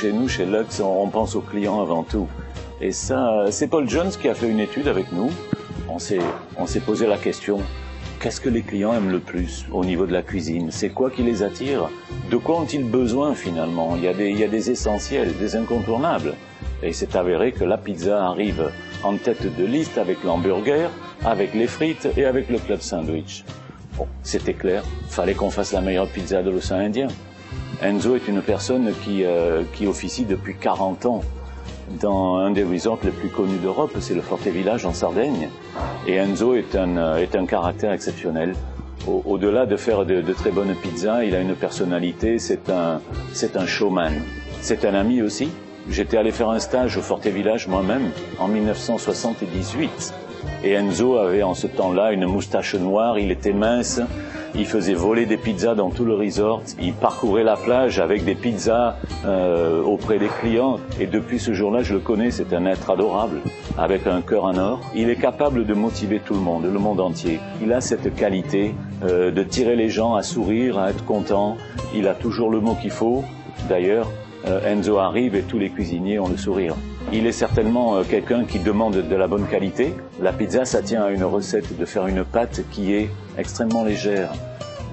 chez nous, chez Lux, on pense aux clients avant tout. Et ça, c'est Paul Jones qui a fait une étude avec nous. On s'est posé la question, qu'est-ce que les clients aiment le plus au niveau de la cuisine? C'est quoi qui les attire? De quoi ont-ils besoin finalement? Il y a des essentiels, des incontournables. Et il s'est avéré que la pizza arrive en tête de liste avec l'hamburger, avec les frites et avec le club sandwich. Bon, c'était clair, fallait qu'on fasse la meilleure pizza de l'océan Indien. Enzo est une personne qui officie depuis 40 ans dans un des resorts les plus connus d'Europe, c'est le Forte Village en Sardaigne. Et Enzo est un caractère exceptionnel. Au-delà de faire de très bonnes pizzas, il a une personnalité, c'est un showman. C'est un ami aussi. J'étais allé faire un stage au Forte Village moi-même en 1978. Et Enzo avait en ce temps-là une moustache noire, il était mince, il faisait voler des pizzas dans tout le resort, il parcourait la plage avec des pizzas auprès des clients. Et depuis ce jour-là, je le connais, c'est un être adorable, avec un cœur en or. Il est capable de motiver tout le monde entier. Il a cette qualité de tirer les gens à sourire, à être contents. Il a toujours le mot qu'il faut. D'ailleurs, Enzo arrive et tous les cuisiniers ont le sourire. Il est certainement quelqu'un qui demande de la bonne qualité. La pizza, ça tient à une recette de faire une pâte qui est extrêmement légère.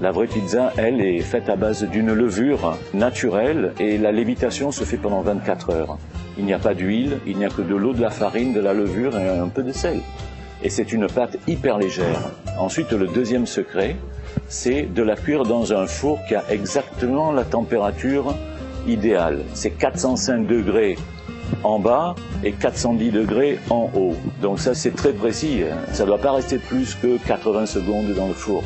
La vraie pizza, elle, est faite à base d'une levure naturelle et la lévitation se fait pendant 24 heures. Il n'y a pas d'huile, il n'y a que de l'eau, de la farine, de la levure et un peu de sel. Et c'est une pâte hyper légère. Ensuite, le deuxième secret, c'est de la cuire dans un four qui a exactement la température idéale. C'est 405 degrés en bas et 410 degrés en haut. Donc ça, c'est très précis. Ça ne doit pas rester plus que 80 secondes dans le four.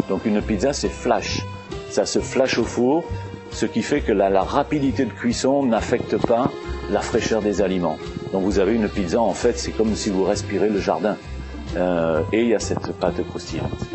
Donc une pizza, c'est flash. Ça se flash au four, ce qui fait que la rapidité de cuisson n'affecte pas la fraîcheur des aliments. Donc vous avez une pizza, en fait, c'est comme si vous respirez le jardin. Et il y a cette pâte croustillante.